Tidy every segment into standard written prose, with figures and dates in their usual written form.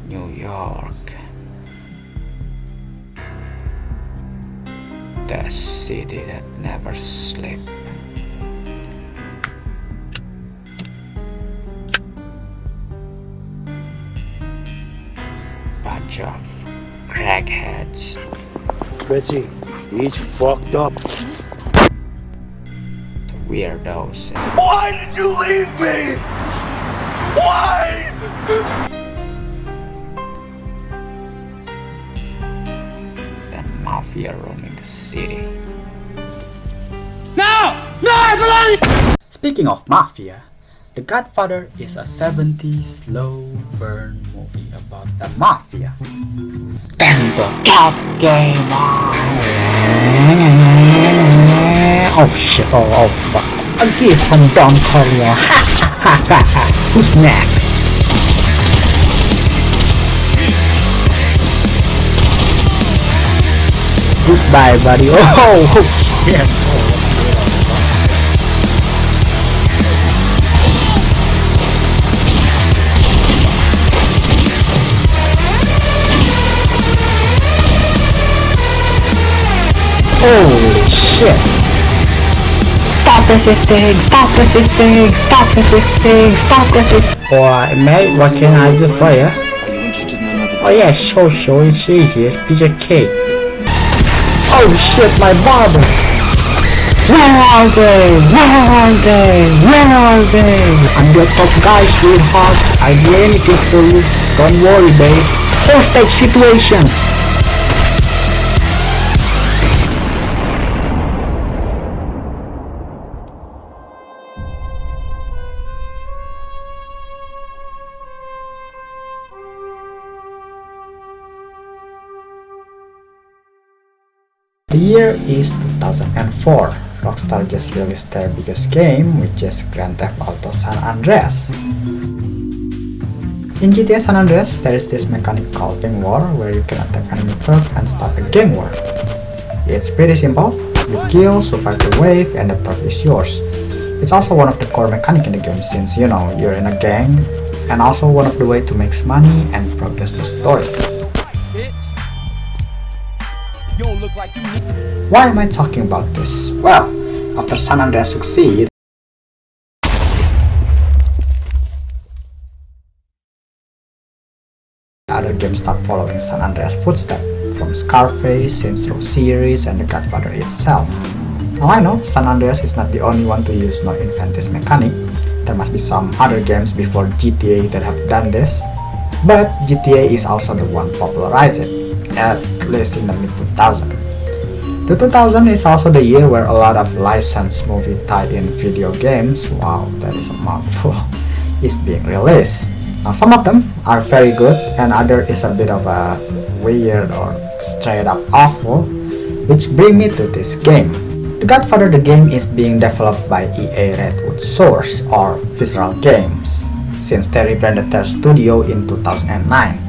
New York, the city that never sleeps. Bunch of crackheads, Reggie, he's fucked up. weirdos, Why did you leave me? Why? and mafia roaming the city. Speaking of mafia, The Godfather is a 70s slow burn movie about the mafia. And the top gamer. Oh shit, oh fuck. I'm here from Don Korea. Ha ha ha ha. Who's next? Goodbye, buddy. Oh shit. Holy shit! Stop resisting! Stop resisting! Stop resisting! Stop resisting! Alright mate, what can I do for you? Are you interested in another? Oh yeah, sure, it's easy, it's piece of cake. Oh shit, my barber! Where are they? Where are they? Where are they? I'm your top guy, sweetheart. I do anything for you. Don't worry, babe. Hostage situation! The year is 2004. Rockstar just released their biggest game, which is Grand Theft Auto San Andreas. In GTA San Andreas, there is this mechanic called gang war where you can attack enemy turf and start a gang war. It's pretty simple. You kill, survive the wave, and the turf is yours. It's also one of the core mechanics in the game since, you know, you're in a gang, and also one of the way to make money and progress the story. Why am I talking about this? Well, after San Andreas succeed, other games start following San Andreas' footsteps, from Scarface, Saints Row series, and The Godfather itself. Now I know San Andreas is not the only one to use nor invent this mechanic. There must be some other games before GTA that have done this, but GTA is also the one popularized it, at least in the mid-2000s. The 2000 is also the year where a lot of licensed movie tied in video games, wow, that is a mouthful, is being released. Now some of them are very good and other is a bit of a weird or straight up awful, which bring me to this game. The Godfather the game is being developed by EA Redwood Source or Visceral Games, since they rebranded their studio in 2009.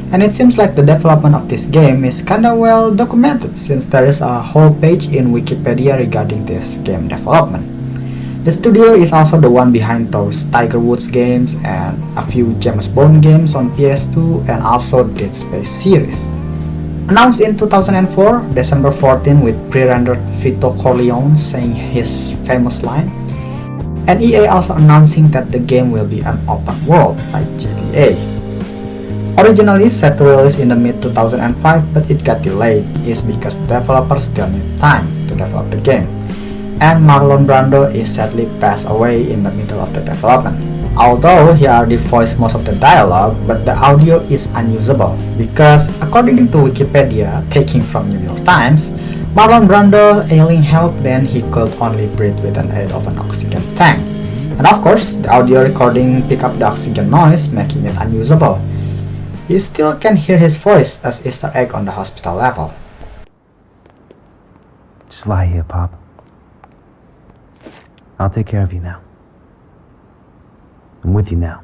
And it seems like the development of this game is kinda well documented since there is a whole page in Wikipedia regarding this game development. The studio is also the one behind those Tiger Woods games and a few James Bond games on PS2 and also Dead Space series. Announced in 2004, December 14 with pre-rendered Vito Corleone saying his famous line, and EA also announcing that the game will be an open world like GTA. Originally set to release in the mid-2005 but it got delayed is because developers still need time to develop the game. And Marlon Brando is sadly passed away in the middle of the development. Although he already voiced most of the dialogue, but the audio is unusable because according to Wikipedia, taking from New York Times, Marlon Brando ailing health then he could only breathe with an aid of an oxygen tank. And of course, the audio recording picked up the oxygen noise, making it unusable. You still can hear his voice as Easter egg on the hospital level. Just lie here, Pop. I'll take care of you now. I'm with you now.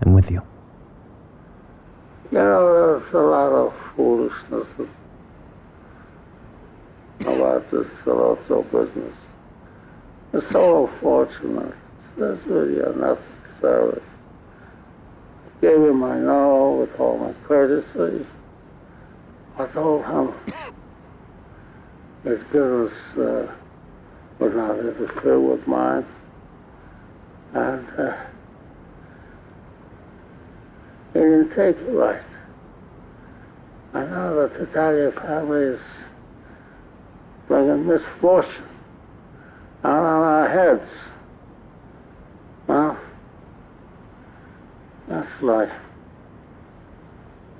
I'm with you. You know, there's a lot of foolishness about this Soto business. It's so unfortunate. It's really unnecessary. Gave him my no with all my courtesy. I told him his business would not interfere with mine. And he didn't take it right. I know that the Italian family is bringing misfortune out on our heads. Well, that's life.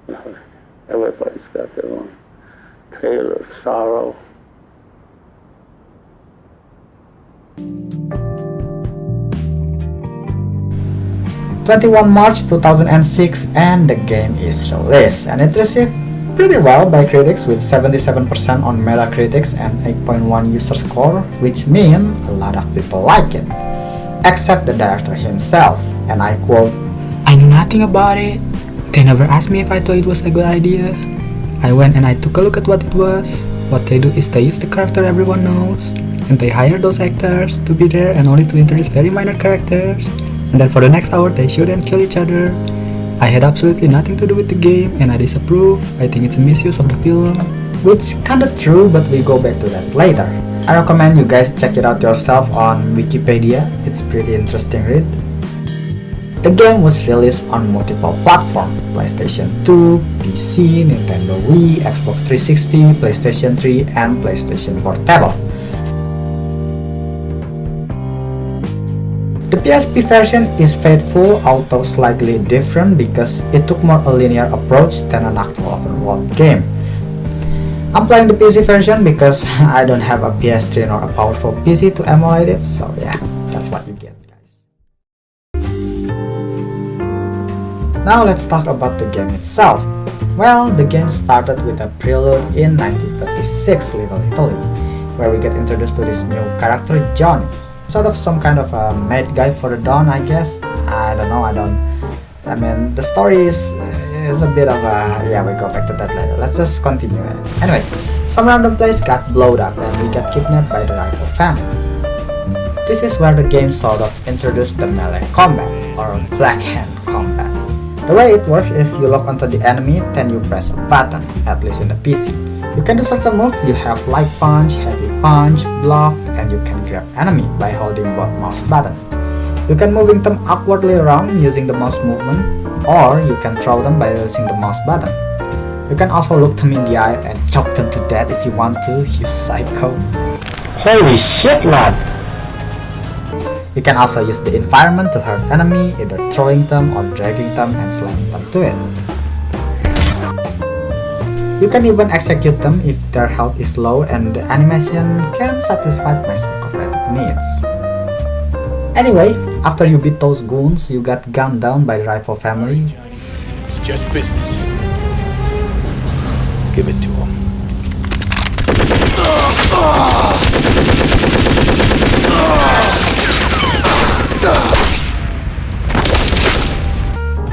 You know, everybody's got their own tale of sorrow. March 21, 2006, and the game is released, and it received pretty well by critics with 77% on Metacritic and 8.1 user score, which means a lot of people like it, except the director himself, and I quote, "I knew nothing about it. They never asked me if I thought it was a good idea. I went and I took a look at what it was. What they do is they use the character everyone knows, and they hire those actors to be there and only to introduce very minor characters, and then for the next hour they shoot and kill each other. I had absolutely nothing to do with the game, and I disapprove. I think it's a misuse of the film." which kinda true, but we go back to that later. I recommend you guys check it out yourself on Wikipedia. It's pretty interesting read. The game was released on multiple platforms: PlayStation 2, PC, Nintendo Wii, Xbox 360, PlayStation 3, and PlayStation Portable. The PSP version is faithful, although slightly different because it took more a linear approach than an actual open world game. I'm playing the PC version because I don't have a PS3 nor a powerful PC to emulate it, so yeah, that's what you get, guys. Now let's talk about the game itself. Well, the game started with a prelude in 1936 Little Italy, where we get introduced to this new character, Johnny. Sort of some kind of a made guy for the dawn, I guess. I don't know, I mean, the story is a bit of a, yeah, we go back to that later. Let's just continue. Anyway, some random place got blown up and we got kidnapped by the rival family. This is where the game sort of introduced the melee combat, or black hand combat. The way it works is you lock onto the enemy, then you press a button, at least in the PC. You can do certain moves. You have light punch, heavy punch, block, and you can grab enemy by holding both mouse buttons. You can moving them awkwardly around using the mouse movement, or you can throw them by releasing the mouse button. You can also look them in the eye and choke them to death if you want to, you psycho. Holy shit, lad! You can also use the environment to hurt enemy, either throwing them or dragging them and slamming them to it. You can even execute them if their health is low, and the animation can satisfy my psychopathic needs. Anyway, after you beat those goons, you got gunned down by the rival family. It's just business. Give it to him.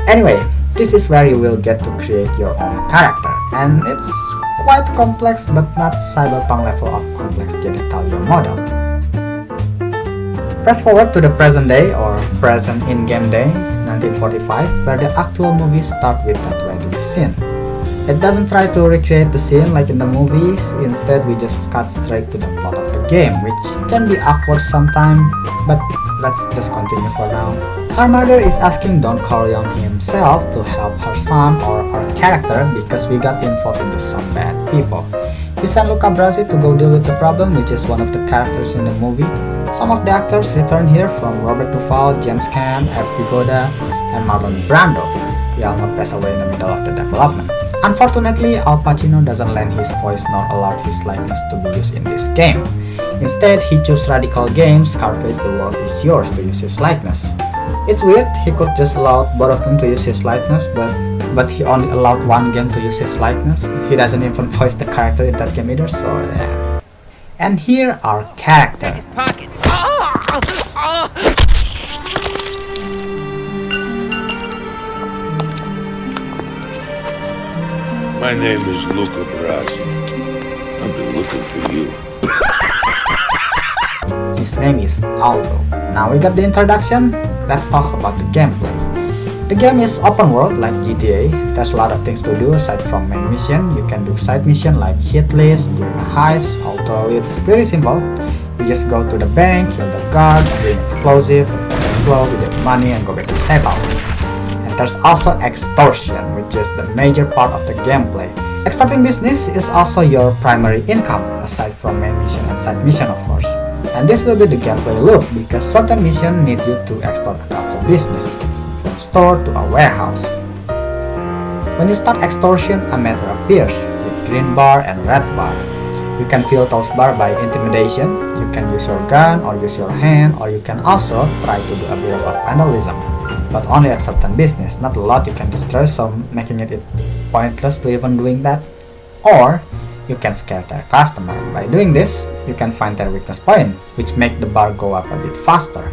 Anyway, this is where you will get to create your own character, and it's quite complex but not cyberpunk level of complex genitalia model. Fast forward to the present day, or present in-game day, 1945, where the actual movie starts with that wedding scene. It doesn't try to recreate the scene like in the movies, instead we just cut straight to the plot of the game, which can be awkward sometimes, but let's just continue for now. Her mother is asking Don Corleone himself to help her son or her character because we got involved into some bad people. He sent Luca Brasi to go deal with the problem, which is one of the characters in the movie. Some of the actors return here, from Robert Duvall, James Caan, Ed Vigoda, and Marlon Brando. They all not pass away in the middle of the development. Unfortunately, Al Pacino doesn't lend his voice nor allowed his likeness to be used in this game. Instead, he chose Radical Games' Scarface The World Is Yours to use his likeness. It's weird, he could just allow both of them to use his likeness, but he only allowed one game to use his likeness. He doesn't even voice the character in that game either, so yeah. And here are characters. My name is Luca Brasi. I've been looking for you. His name is Aldo. Now we got the introduction, let's talk about the gameplay. The game is open world like GTA. There's a lot of things to do aside from main mission. You can do side mission like hit list, doing a heist, although it's pretty simple. You just go to the bank, kill the guard, bring explosive, explode, you get money and go back to safe house. And there's also extortion, which is the major part of the gameplay. Extorting business is also your primary income, aside from main mission and side mission of course. And this will be the gameplay loop, because certain missions need you to extort a couple business, from store to a warehouse. When you start extortion, a meter appears, with green bar and red bar. You can fill those bars by intimidation, you can use your gun or use your hand, or you can also try to do a bit of a vandalism. But only at certain business, not a lot you can destroy, so making it pointless to even doing that. Or you can scare their customer. By doing this, you can find their weakness point, which make the bar go up a bit faster.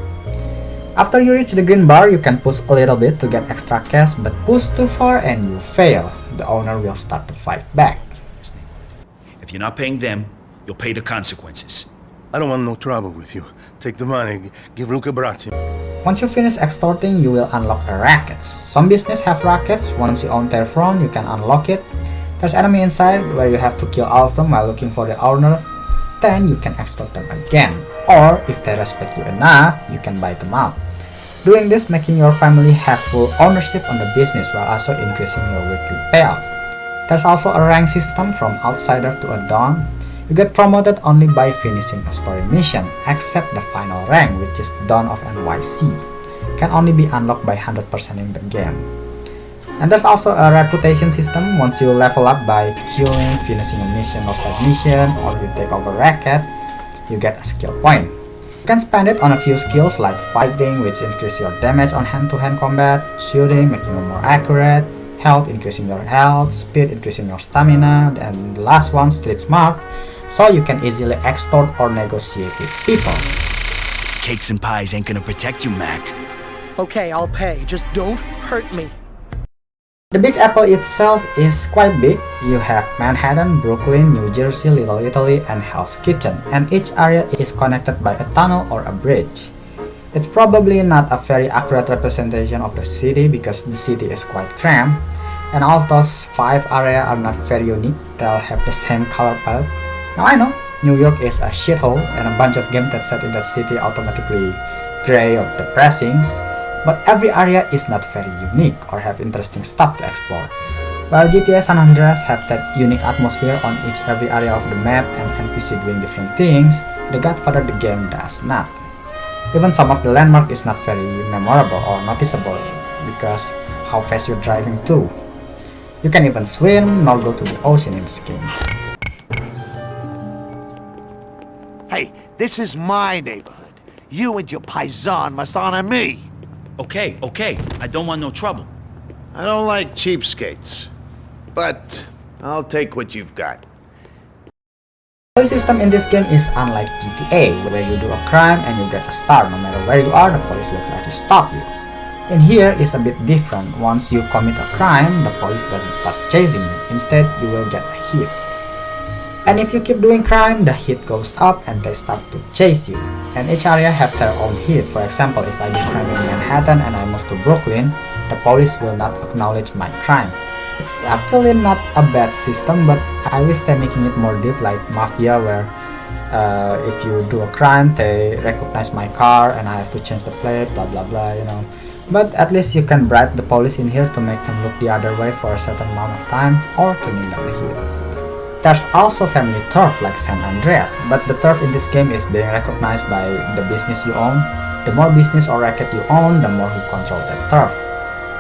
After you reach the green bar, you can push a little bit to get extra cash, but push too far and you fail. The owner will start to fight back. If you're not paying them, you'll pay the consequences. I don't want no trouble with you. Take the money, give Luca Brazzi. Once you finish extorting, you will unlock the rackets. Some business have rackets. Once you own their front, you can unlock it. There's enemy inside where you have to kill all of them while looking for the owner. Then you can extort them again. Or if they respect you enough, you can buy them out. Doing this making your family have full ownership on the business while also increasing your weekly payout. There's also a rank system from outsider to a Don. You get promoted only by finishing a story mission, except the final rank, which is Dawn of NYC. Can only be unlocked by 100%ing the game. And there's also a reputation system. Once you level up by killing, finishing a mission or side mission, or you take over racket, you get a skill point. You can spend it on a few skills like fighting, which increase your damage on hand-to-hand combat, shooting, making you more accurate, health, increasing your health, speed, increasing your stamina, and the last one, street smart, so you can easily extort or negotiate with people. Cakes and pies ain't gonna protect you, Mac. Okay, I'll pay. Just don't hurt me. The Big Apple itself is quite big. You have Manhattan, Brooklyn, New Jersey, Little Italy, and Hell's Kitchen, and each area is connected by a tunnel or a bridge. It's probably not a very accurate representation of the city because the city is quite cramped, and all of those 5 areas are not very unique. They'll have the same color palette. Now I know, New York is a shithole and a bunch of games that set in that city automatically gray or depressing, but every area is not very unique or have interesting stuff to explore. While GTA San Andreas have that unique atmosphere on every area of the map and NPC doing different things, The Godfather the game does not. Even some of the landmark is not very memorable or noticeable because how fast you're driving too. You can even swim nor go to the ocean in this game. Hey, this is my neighborhood. You and your paisan must honor me. Okay, I don't want no trouble. I don't like cheapskates, but I'll take what you've got. The police system in this game is unlike GTA, where you do a crime and you get a star. No matter where you are, the police will try to stop you. In here is a bit different. Once you commit a crime, the police doesn't start chasing you. Instead, you will get a hit. And if you keep doing crime, the hit goes up and they start to chase you. And each area have their own hit. For example, if I do crime in Manhattan and I move to Brooklyn, the police will not acknowledge my crime. It's actually not a bad system, but I wish they're making it more deep like Mafia, where if you do a crime, they recognize my car and I have to change the plate, blah blah blah, you know. But at least you can bribe the police in here to make them look the other way for a certain amount of time or to name down the hit. There's also family turf like San Andreas, but the turf in this game is being recognized by the business you own. The more business or racket you own, the more you control that turf.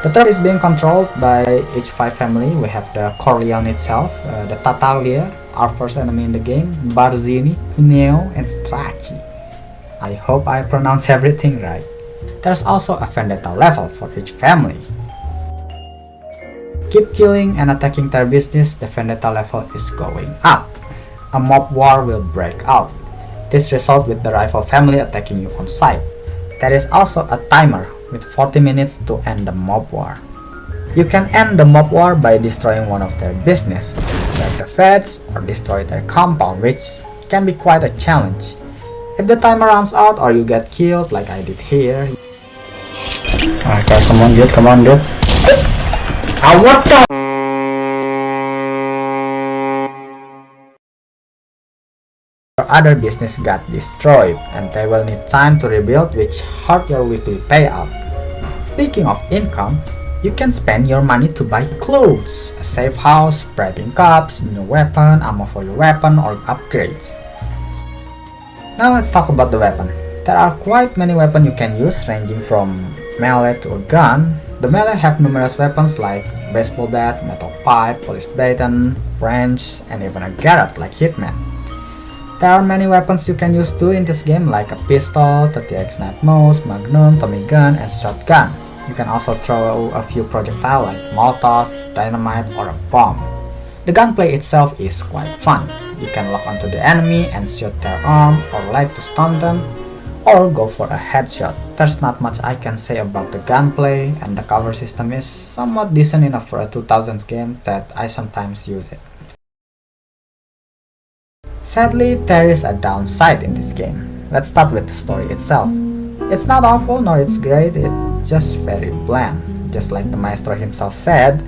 The turf is being controlled by H5 family. We have the Corleone itself, the Tattaglia, our first enemy in the game, Barzini, Cuneo, and Stracci. I hope I pronounce everything right. There's also a vendetta level for each family. Keep killing and attacking their business, the vendetta level is going up. A mob war will break out. This results with the rival family attacking you on sight. There is also a timer with 40 minutes to end the mob war. You can end the mob war by destroying one of their business, like the feds, or destroy their compound, which can be quite a challenge. If the timer runs out or you get killed like I did here. Alright guys, come on dude, come on dude. Ah, what the? Your other business got destroyed and they will need time to rebuild, which hurt your weekly payout. Speaking of income, you can spend your money to buy clothes, a safe house, bribing cops, new weapon, ammo for your weapon, or upgrades. Now let's talk about the weapon. There are quite many weapons you can use, ranging from melee to a gun. The melee have numerous weapons like baseball bat, metal pipe, police baton, wrench, and even a garrote like Hitman. There are many weapons you can use too in this game, like a pistol, 30x Night Mouse, Magnum, Tommy gun, and shotgun. You can also throw a few projectiles like Molotov, dynamite, or a bomb. The gunplay itself is quite fun. You can lock onto the enemy and shoot their arm or leg to stun them, or go for a headshot. There's not much I can say about the gunplay, and the cover system is somewhat decent enough for a 2000s game that I sometimes use it. Sadly, there is a downside in this game. Let's start with the story itself. It's not awful nor it's great, it's just very bland. Just like the maestro himself said,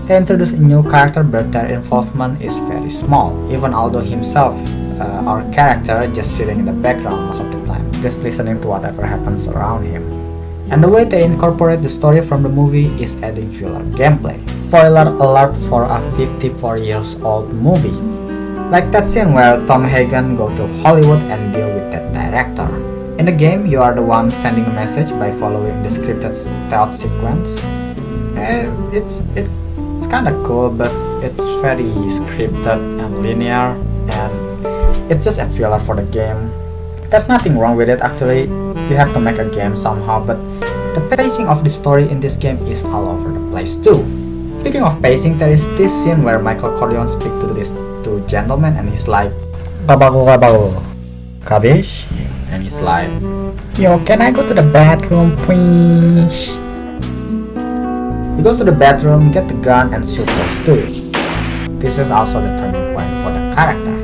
they introduce a new character but their involvement is very small, even although himself, our character, just sitting in the background most of the time, just listening to whatever happens around him. And the way they incorporate the story from the movie is adding filler gameplay. Spoiler alert for a 54 years old movie. Like that scene where Tom Hagen go to Hollywood and deal with that director. In the game, you are the one sending a message by following the scripted stealth sequence. It's kind of cool, but it's very scripted and linear, and it's just a filler for the game. There's nothing wrong with it actually. You have to make a game somehow, but the pacing of the story in this game is all over the place too. Speaking of pacing, there is this scene where Michael Corleone speaks to these two gentlemen and he's like, "Kabago, kabish?" And he's like, "Yo, can I go to the bathroom, please?" He goes to the bathroom, get the gun, and shoot those two. This is also the turning point for the character.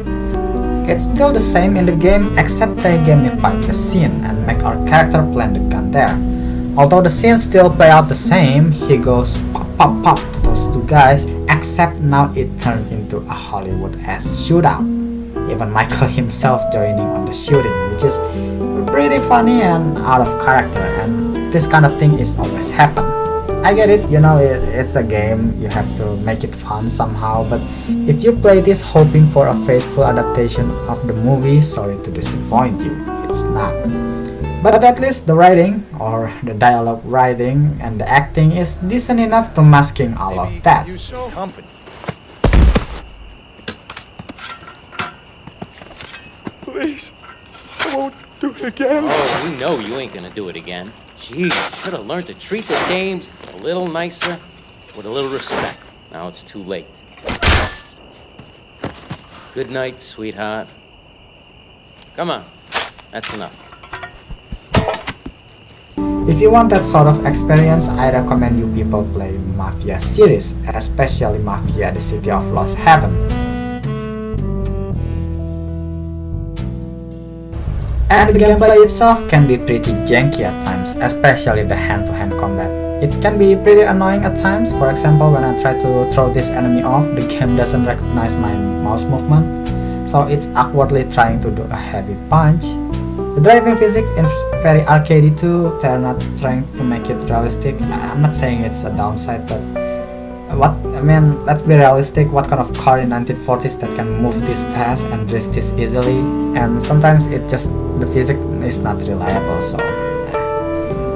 It's still the same in the game, except they gamify the scene and make our character plant the gun there. Although the scenes still play out the same, he goes pop pop pop to those two guys, except now it turned into a Hollywood-esque shootout. Even Michael himself joining on the shooting, which is pretty funny and out of character, and this kind of thing is always happen. I get it, you know, it's a game, you have to make it fun somehow, but if you play this hoping for a faithful adaptation of the movie, sorry to disappoint you, it's not. But at least the writing, or the dialogue writing, and the acting is decent enough to masking all of that. Please, I won't do it again. Oh, we know you ain't gonna do it again. Gee, should have learned to treat the dames a little nicer, with a little respect. Now it's too late. Good night, sweetheart. Come on, that's enough. If you want that sort of experience, I recommend you people play Mafia series, especially Mafia: The City of Lost Heaven. And the gameplay itself can be pretty janky at times, especially the hand-to-hand combat. It can be pretty annoying at times. For example, when I try to throw this enemy off, the game doesn't recognize my mouse movement, so it's awkwardly trying to do a heavy punch. The driving physics is very arcadey too. They're not trying to make it realistic. I'm not saying it's a downside, but let's be realistic. What kind of car in 1940s that can move this fast and drift this easily? And sometimes the physics is not reliable, so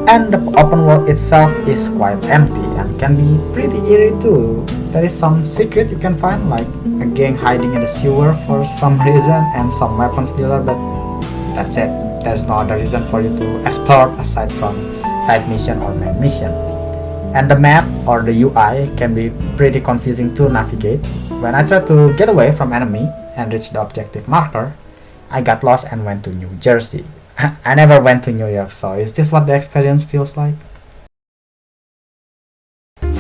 and the open world itself is quite empty and can be pretty eerie too. There is some secret you can find, like a gang hiding in the sewer for some reason and some weapons dealer, but that's it. There's no other reason for you to explore aside from side mission or main mission. And the map or the UI can be pretty confusing to navigate. When I tried to get away from enemy and reach the objective marker, I got lost and went to New Jersey. I never went to New York, so is this what the experience feels like?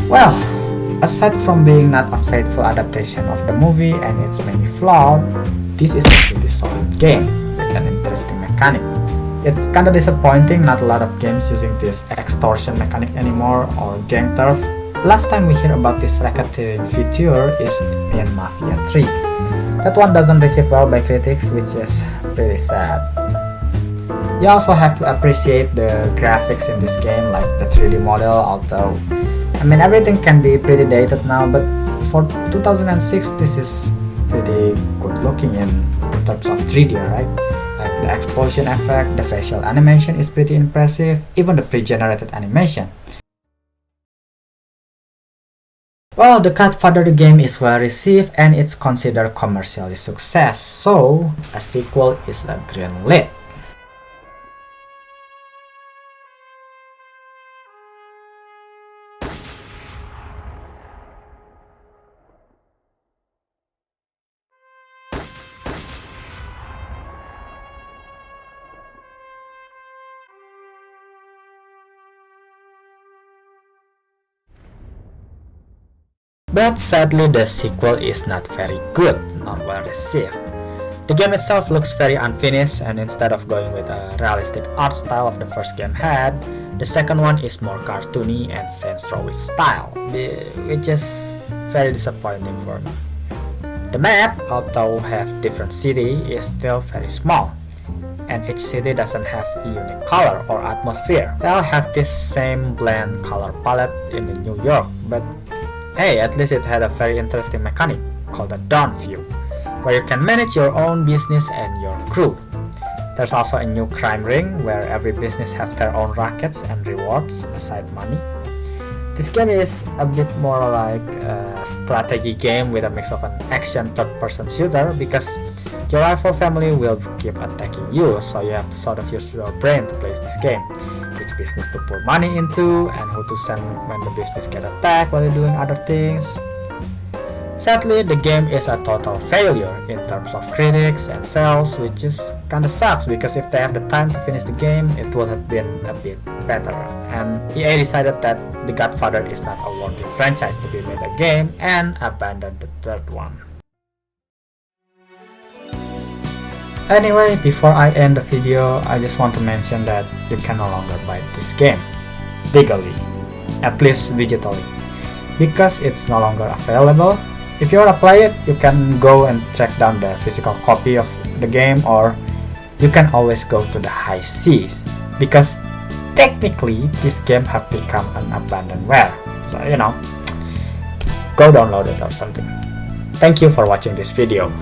Well, aside from being not a faithful adaptation of the movie and its many flaws, this is a pretty solid game with an interesting mechanic mechanic. It's kinda disappointing not a lot of games using this extortion mechanic anymore or gang turf. Last time we hear about this racketeering feature is in Mafia 3. That one doesn't receive well by critics, which is pretty sad. You also have to appreciate the graphics in this game, like the 3D model, although I mean everything can be pretty dated now, but for 2006 this is pretty good looking in terms of 3D, right? Like the explosion effect, the facial animation is pretty impressive, even the pre-generated animation. Well, The Godfather the game is well received and it's considered commercially success, so a sequel is a green lit. But sadly the sequel is not very good, not well received. The game itself looks very unfinished, and instead of going with a realistic art style of the first game had, the second one is more cartoony and Saints Row style, which is very disappointing for me. The map, although have different city, is still very small, and each city doesn't have a unique color or atmosphere. They all have this same bland color palette in New York, but hey, at least it had a very interesting mechanic called the Dawn View, where you can manage your own business and your crew. There's also a new crime ring where every business have their own rackets and rewards aside money. This game is a bit more like a strategy game with a mix of an action third-person shooter, because your rival family will keep attacking you, so you have to sort of use your brain to play this game. Which business to put money into and who to send when the business get attacked while you're doing other things. Sadly, the game is a total failure in terms of critics and sales, which is kinda sucks, because if they have the time to finish the game, it would have been a bit better. And EA decided that The Godfather is not a worthy franchise to be made a game and abandoned the third one. Anyway, before I end the video, I just want to mention that you can no longer buy this game legally, at least digitally, because it's no longer available. If you want to play it, you can go and track down the physical copy of the game, or you can always go to the high seas, because technically this game have become an abandonware. So you know, go download it or something. Thank you for watching this video.